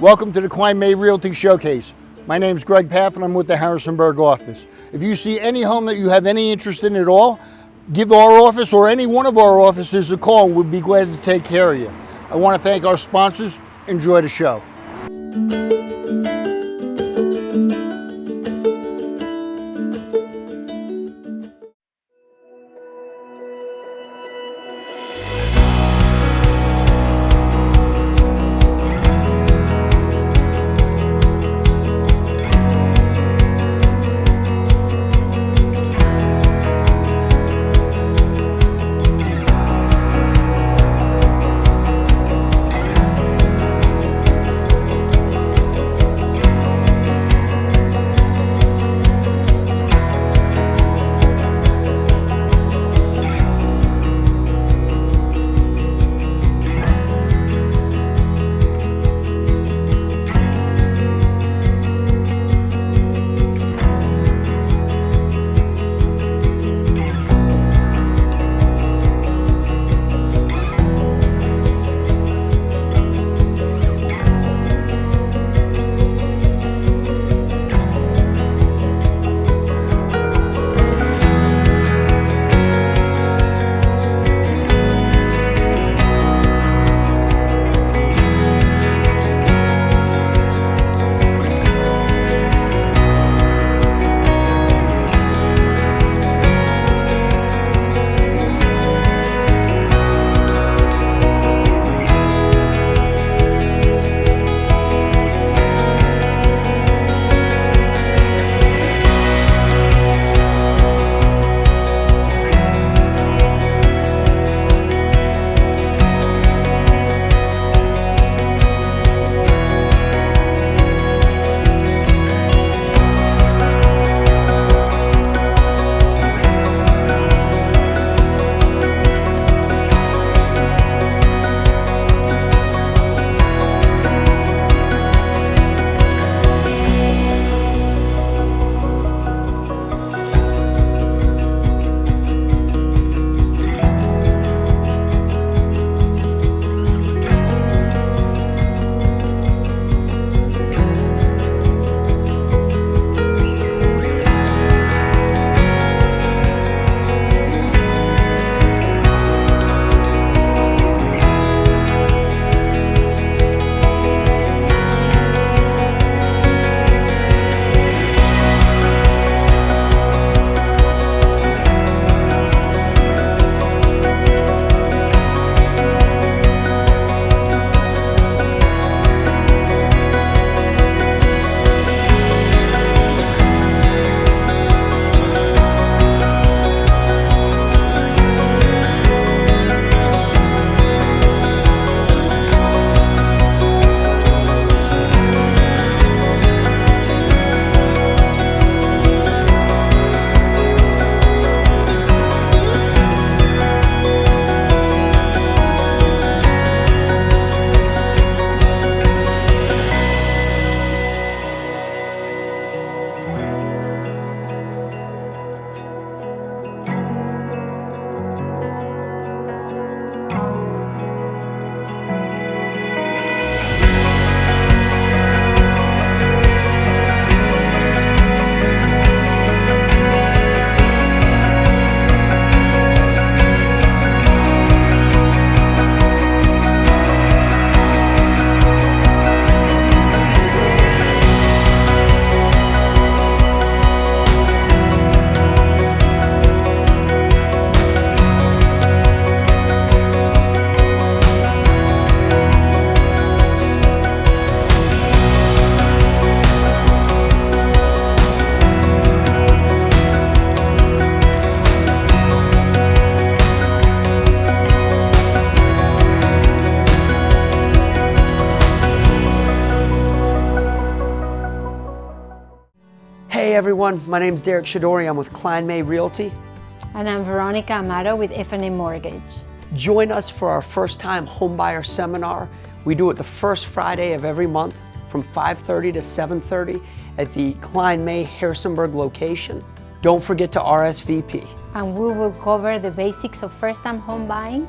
Welcome to the Kline Realty Showcase. My name is Greg Pfaff and I'm with the Harrisonburg office. If you see any home that you have any interest in at all, give our office or any one of our offices a call and we'll be glad to take care of you. I want to thank our sponsors. Enjoy the show. Hey everyone, my name is Chaudhuri. I'm with Kline Realty. And I'm Veronica Amaro with F&M Mortgage. Join us for our first time homebuyer seminar. We do it the first Friday of every month from 5:30 to 7:30 at the Kline Harrisonburg location. Don't forget to RSVP. And we will cover the basics of first-time home buying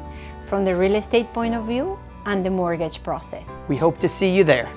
from the real estate point of view and the mortgage process. We hope to see you there.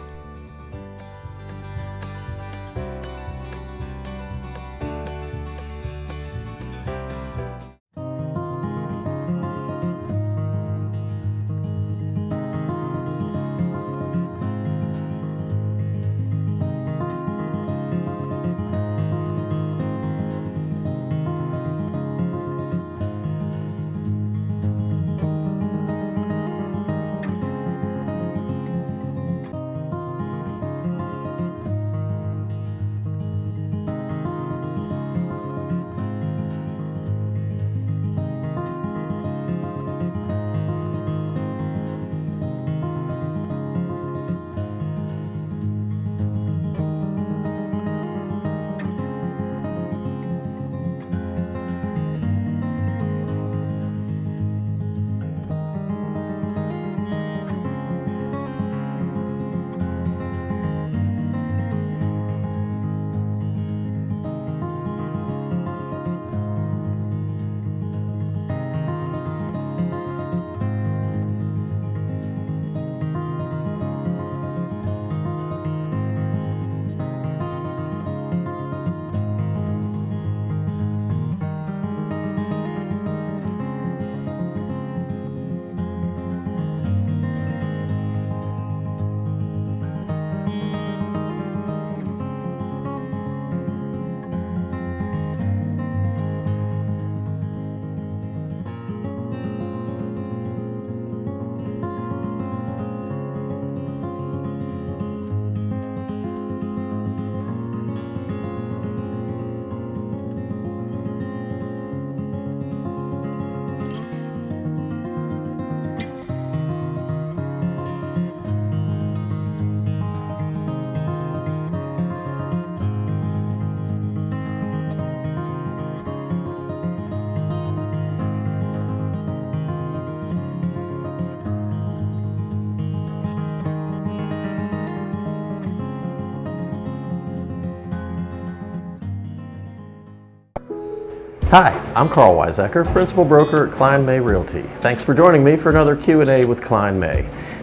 Hi, I'm Karl Waizecker, Principal Broker at Kline Realty. Thanks for joining me for another Q&A with Kline.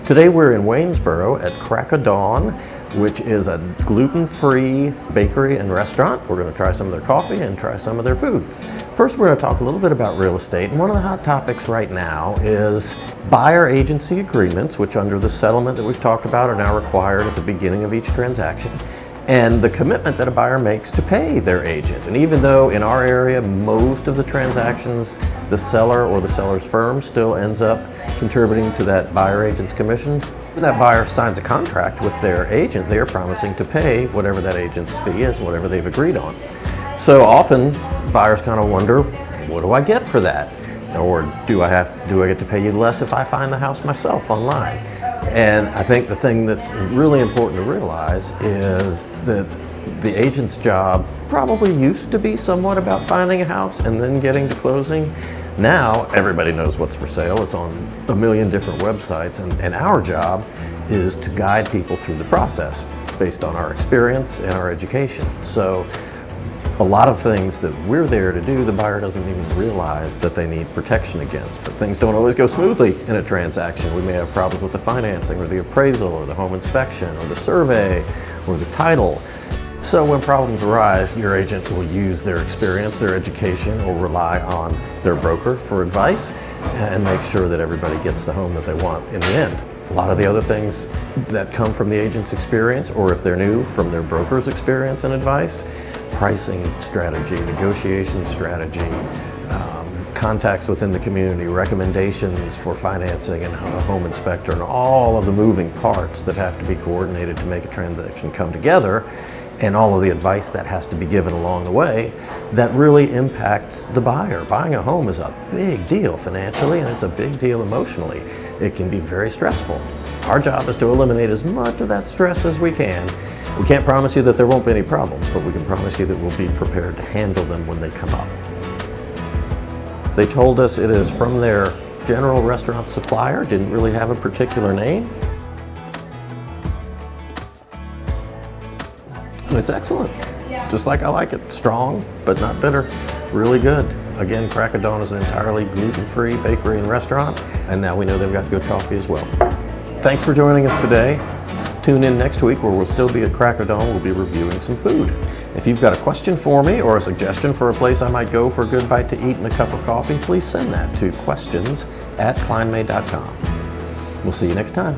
Today we're in Waynesboro at Crack of Dawn, which is a gluten-free bakery and restaurant. We're going to try some of their coffee and try some of their food. First, we're going to talk a little bit about real estate, and one of the hot topics right now is buyer agency agreements, which under the settlement that we've talked about are now required at the beginning of each transaction, and the commitment that a buyer makes to pay their agent. And even though in our area, most of the transactions, the seller or the seller's firm still ends up contributing to that buyer agent's commission, when that buyer signs a contract with their agent, they are promising to pay whatever that agent's fee is, whatever they've agreed on. So often buyers kind of wonder, what do I get for that? Or do I get to pay you less if I find the house myself online? And I think the thing that's really important to realize is that the agent's job probably used to be somewhat about finding a house and then getting to closing. Now everybody knows what's for sale. It's on a million different websites, and our job is to guide people through the process based on our experience and our education. So a lot of things that we're there to do, the buyer doesn't even realize that they need protection against. But things don't always go smoothly in a transaction. We may have problems with the financing or the appraisal or the home inspection or the survey or the title. So when problems arise, your agent will use their experience, their education, or rely on their broker for advice and make sure that everybody gets the home that they want in the end. A lot of the other things that come from the agent's experience, or if they're new, from their broker's experience and advice, pricing strategy, negotiation strategy, contacts within the community, recommendations for financing and a home inspector, and all of the moving parts that have to be coordinated to make a transaction come together, and all of the advice that has to be given along the way, that really impacts the buyer. Buying a home is a big deal financially, and it's a big deal emotionally. It can be very stressful. Our job is to eliminate as much of that stress as we can. We can't promise you that there won't be any problems, but we can promise you that we'll be prepared to handle them when they come up. They told us it is from their general restaurant supplier, didn't really have a particular name. And it's excellent, just like I like it. Strong, but not bitter, really good. Again, Crack of Dawn is an entirely gluten-free bakery and restaurant, and now we know they've got good coffee as well. Thanks for joining us today. Tune in next week where we'll still be at Crack of Dawn. We'll be reviewing some food. If you've got a question for me or a suggestion for a place I might go for a good bite to eat and a cup of coffee, please send that to questions@klineme.com. We'll see you next time.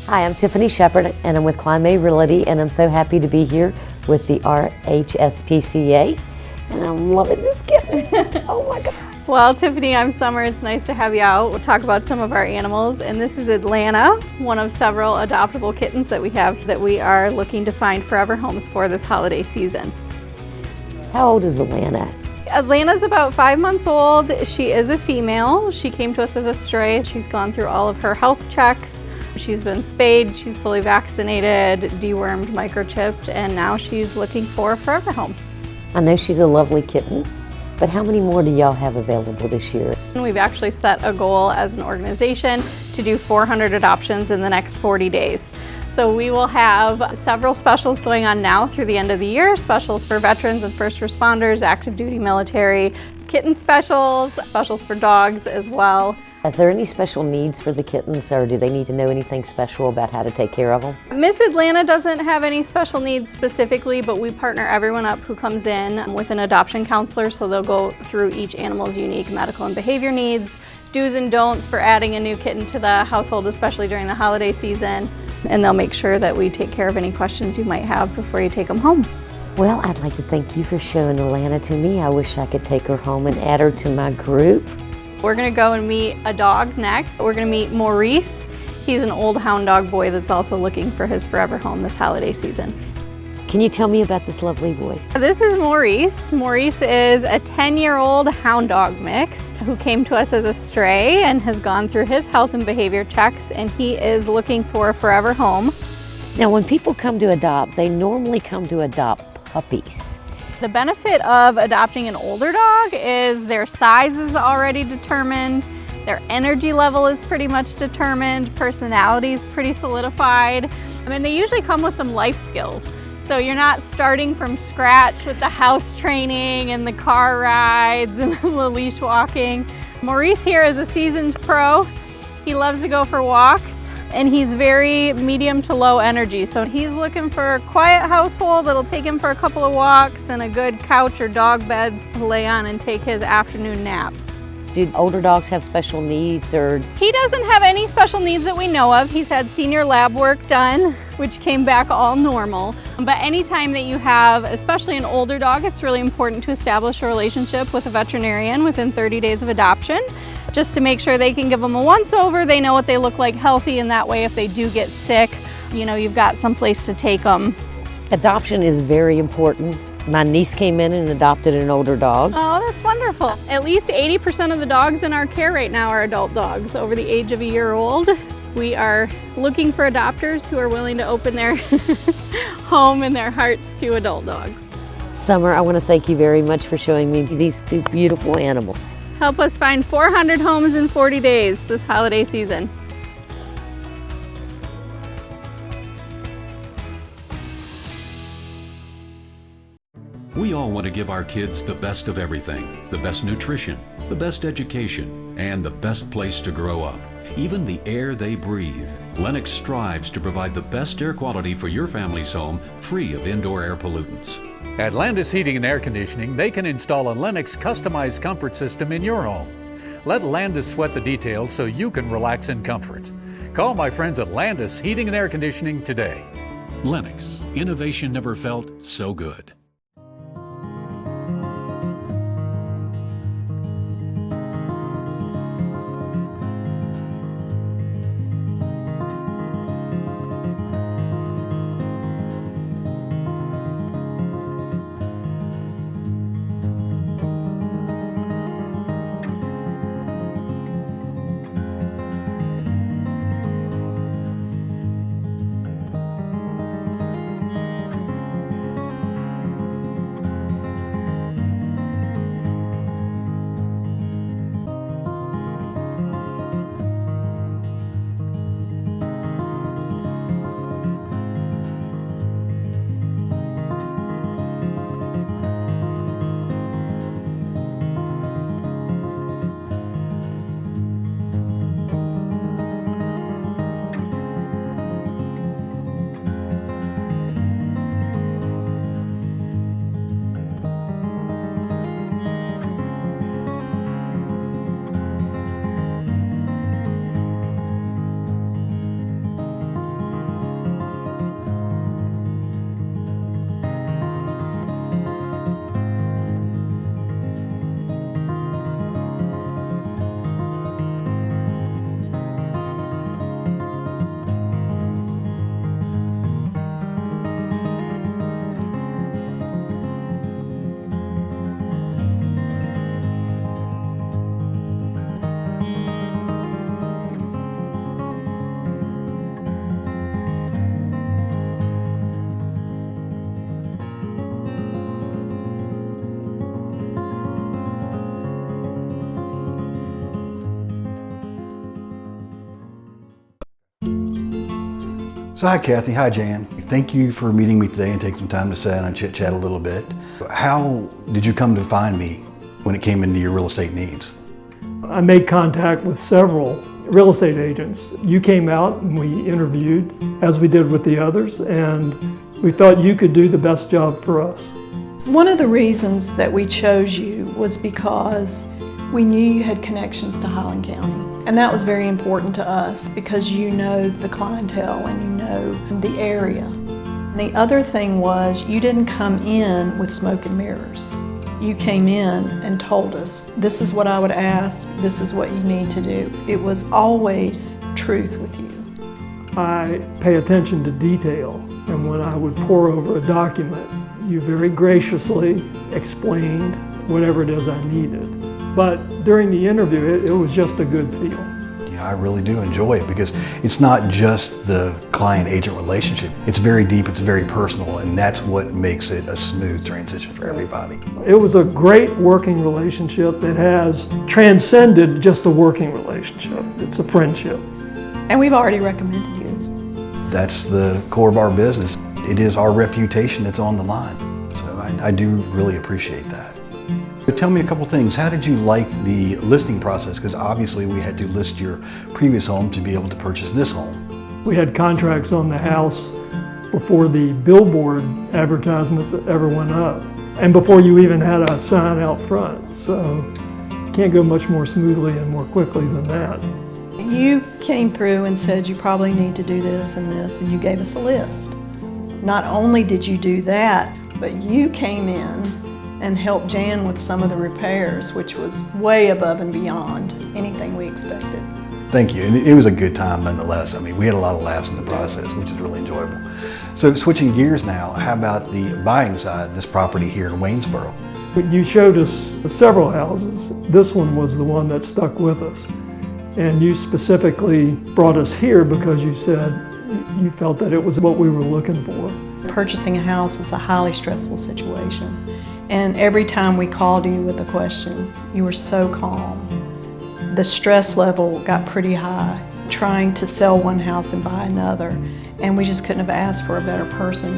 Hi, I'm Tiffany Shepard, and I'm with Kline Realty, and I'm so happy to be here with the SPCA. And I'm loving this kitten. Oh my God. Well, Tiffany, I'm Summer. It's nice to have you out. We'll talk about some of our animals. And this is Atlanta, one of several adoptable kittens that we have that we are looking to find forever homes for this holiday season. How old is Atlanta? Atlanta's about 5 months old. She is a female. She came to us as a stray. She's gone through all of her health checks. She's been spayed, she's fully vaccinated, dewormed, microchipped, and now she's looking for a forever home. I know she's a lovely kitten, but how many more do y'all have available this year? And we've actually set a goal as an organization to do 400 adoptions in the next 40 days. So we will have several specials going on now through the end of the year, specials for veterans and first responders, active duty military, kitten specials, specials for dogs as well. Is there any special needs for the kittens, or do they need to know anything special about how to take care of them? Miss Atlanta doesn't have any special needs specifically, but we partner everyone up who comes in with an adoption counselor, so they'll go through each animal's unique medical and behavior needs, do's and don'ts for adding a new kitten to the household, especially during the holiday season, and they'll make sure that we take care of any questions you might have before you take them home. Well, I'd like to thank you for showing Atlanta to me. I wish I could take her home and add her to my group. We're gonna go and meet a dog next. We're gonna meet Maurice. He's an old hound dog boy that's also looking for his forever home this holiday season. Can you tell me about this lovely boy? This is Maurice. Maurice is a 10-year-old hound dog mix who came to us as a stray and has gone through his health and behavior checks, and he is looking for a forever home. Now, when people come to adopt, they normally come to adopt puppies. The benefit of adopting an older dog is their size is already determined, their energy level is pretty much determined, personality is pretty solidified. I mean, they usually come with some life skills. So you're not starting from scratch with the house training and the car rides and the leash walking. Maurice here is a seasoned pro. He loves to go for walks, and he's very medium to low energy. So he's looking for a quiet household that'll take him for a couple of walks and a good couch or dog bed to lay on and take his afternoon naps. Do older dogs have special needs, or? He doesn't have any special needs that we know of. He's had senior lab work done, which came back all normal. But anytime that you have, especially an older dog, it's really important to establish a relationship with a veterinarian within 30 days of adoption, just to make sure they can give them a once-over, they know what they look like healthy, and that way if they do get sick, you know, you've got some place to take them. Adoption is very important. My niece came in and adopted an older dog. Oh, that's wonderful. At least 80% of the dogs in our care right now are adult dogs over the age of a year old. We are looking for adopters who are willing to open their home and their hearts to adult dogs. Summer, I want to thank you very much for showing me these two beautiful animals. Help us find 400 homes in 40 days this holiday season. We all want to give our kids the best of everything, the best nutrition, the best education, and the best place to grow up, even the air they breathe. Lennox strives to provide the best air quality for your family's home, free of indoor air pollutants. At Landis Heating and Air Conditioning, they can install a Lennox customized comfort system in your home. Let Landis sweat the details so you can relax in comfort. Call my friends at Landis Heating and Air Conditioning today. Lennox, innovation never felt so good. So hi Kathy, hi Jan. Thank you for meeting me today and taking some time to sit down and chit chat a little bit. How did you come to find me when it came into your real estate needs? I made contact with several real estate agents. You came out and we interviewed, as we did with the others, and we thought you could do the best job for us. One of the reasons that we chose you was because we knew you had connections to Highland County. And that was very important to us because you know the clientele and you know the area. And the other thing was you didn't come in with smoke and mirrors. You came in and told us, this is what I would ask, this is what you need to do. It was always truth with you. I pay attention to detail, and when I would pour over a document, you very graciously explained whatever it is I needed. But during the interview, it was just a good feel. You know, I really do enjoy it because it's not just the client-agent relationship. It's very deep, it's very personal, and that's what makes it a smooth transition for everybody. It was a great working relationship that has transcended just a working relationship. It's a friendship. And we've already recommended you. That's the core of our business. It is our reputation that's on the line. So I do really appreciate that. But tell me a couple things. How did you like the listing process? Because obviously we had to list your previous home to be able to purchase this home. We had contracts on the house before the billboard advertisements ever went up, and before you even had a sign out front. So you can't go much more smoothly and more quickly than that. You came through and said you probably need to do this, and you gave us a list. Not only did you do that, but you came in and helped Jan with some of the repairs, which was way above and beyond anything we expected. Thank you, and it was a good time nonetheless. I mean, we had a lot of laughs in the process, which is really enjoyable. So switching gears now, how about the buying side, this property here in Waynesboro? You showed us several houses. This one was the one that stuck with us. And you specifically brought us here because you said you felt that it was what we were looking for. Purchasing a house is a highly stressful situation. And every time we called you with a question, you were so calm. The stress level got pretty high, trying to sell one house and buy another. And we just couldn't have asked for a better person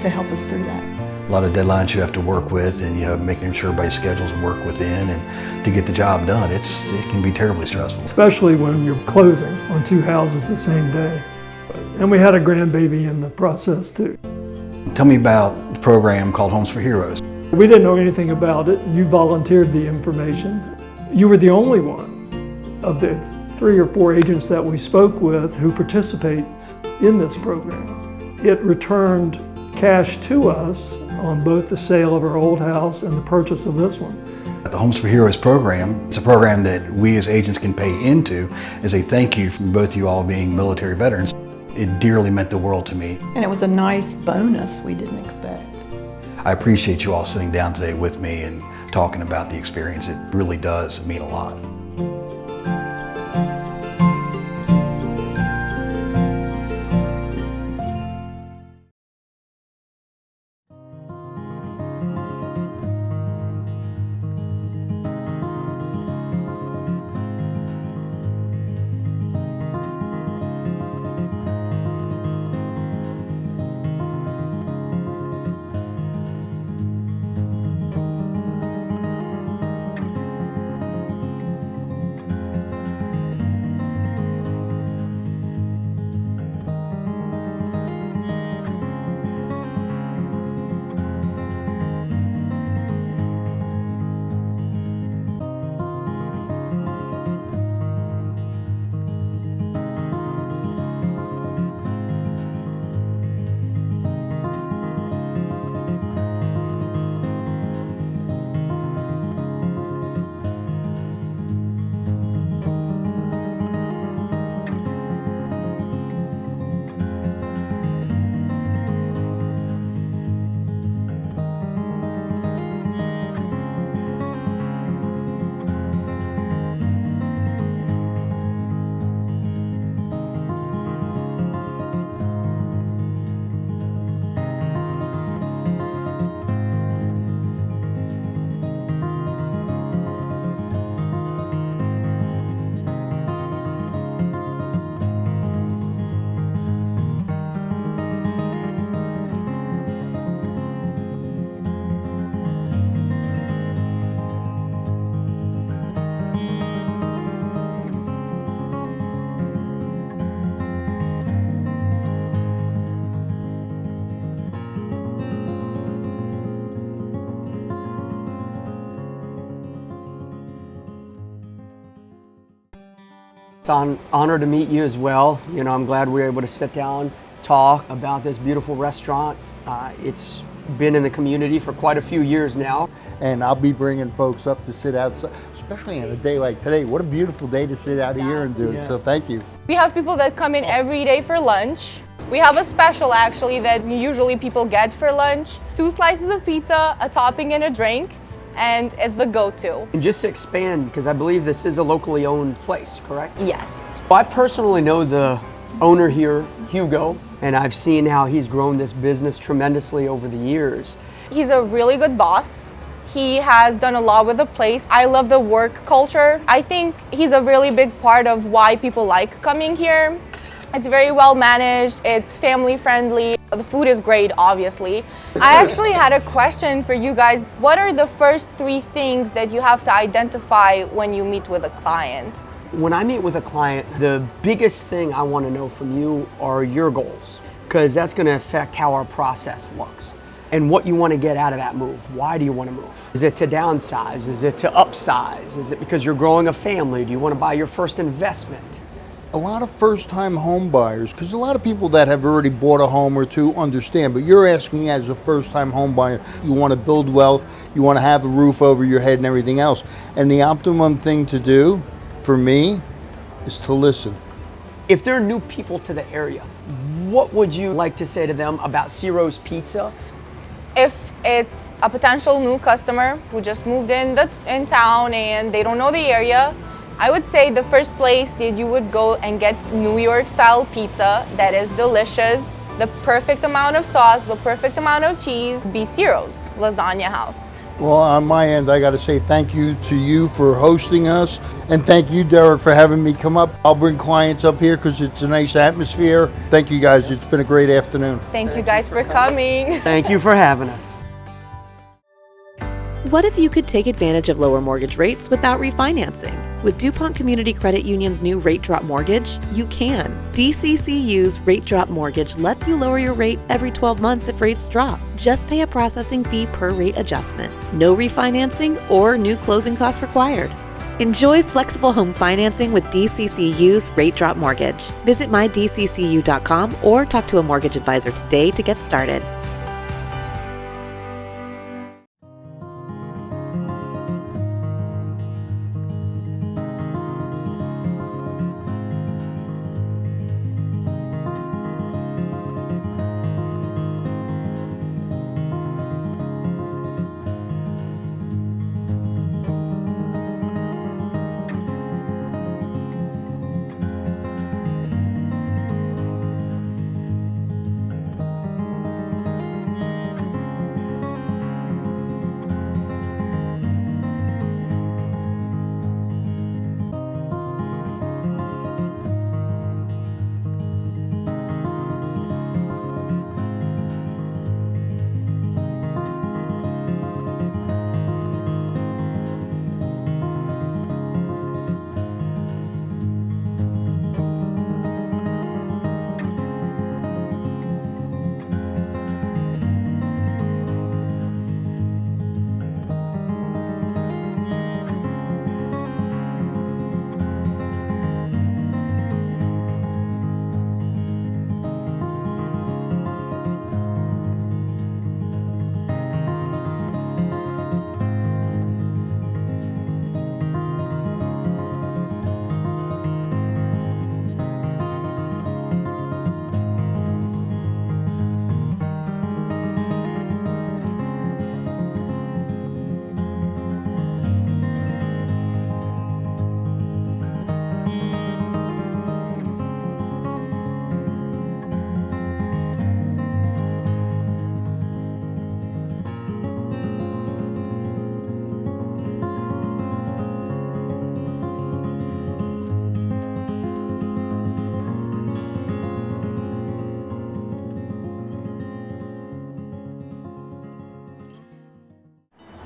to help us through that. A lot of deadlines you have to work with, and making sure everybody's schedules work within and to get the job done. It can be terribly stressful. Especially when you're closing on two houses the same day. And we had a grandbaby in the process too. Tell me about the program called Homes for Heroes. We didn't know anything about it. You volunteered the information. You were the only one of the 3 or 4 agents that we spoke with who participates in this program. It returned cash to us on both the sale of our old house and the purchase of this one. The Homes for Heroes program is a program that we as agents can pay into as a thank you from both you all being military veterans. It dearly meant the world to me. And it was a nice bonus we didn't expect. I appreciate you all sitting down today with me and talking about the experience. It really does mean a lot. It's an honor to meet you as well. You know, I'm glad we were able to sit down, talk about this beautiful restaurant. It's been in the community for quite a few years now. And I'll be bringing folks up to sit outside, especially on a day like today. What a beautiful day to sit out here and do it. So thank you. We have people that come in every day for lunch. We have a special actually that usually people get for lunch. 2 slices of pizza, a topping and a drink, and it's the go-to. And just to expand, because I believe this is a locally owned place, correct? Yes. Well, I personally know the owner here, Hugo, and I've seen how he's grown this business tremendously over the years. He's a really good boss. He has done a lot with the place. I love the work culture. I think he's a really big part of why people like coming here. It's very well managed, it's family friendly. The food is great, obviously. I actually had a question for you guys. What are the first 3 things that you have to identify when you meet with a client? When I meet with a client, the biggest thing I want to know from you are your goals, because that's going to affect how our process looks and what you want to get out of that move. Why do you want to move? Is it to downsize? Is it to upsize? Is it because you're growing a family? Do you want to buy your first investment? A lot of first-time home buyers, because a lot of people that have already bought a home or two understand, but you're asking as a first-time home buyer, you want to build wealth, you want to have a roof over your head and everything else. And the optimum thing to do, for me, is to listen. If there are new people to the area, what would you like to say to them about Ciros Pizza? If it's a potential new customer who just moved in that's in town and they don't know the area, I would say the first place that you would go and get New York style pizza that is delicious, the perfect amount of sauce, the perfect amount of cheese, be Ciros Lasagna House. Well, on my end, I got to say thank you to you for hosting us, and thank you, Derek, for having me come up. I'll bring clients up here because it's a nice atmosphere. Thank you guys, it's been a great afternoon. Thank you guys for coming. Thank you for having us. What if you could take advantage of lower mortgage rates without refinancing? With DuPont Community Credit Union's new Rate Drop Mortgage, you can. DCCU's Rate Drop Mortgage lets you lower your rate every 12 months if rates drop. Just pay a processing fee per rate adjustment. No refinancing or new closing costs required. Enjoy flexible home financing with DCCU's Rate Drop Mortgage. Visit mydccu.com or talk to a mortgage advisor today to get started.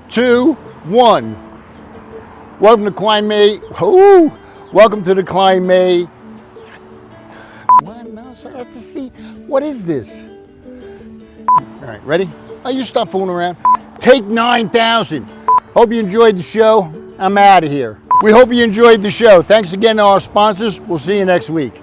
Two, one. Welcome to Kline May. Oh, welcome to the Kline May. What? No, so let's just see. What is this? All right, ready? Oh, you stop fooling around. Take 9,000. Hope you enjoyed the show. I'm out of here. We hope you enjoyed the show. Thanks again to our sponsors. We'll see you next week.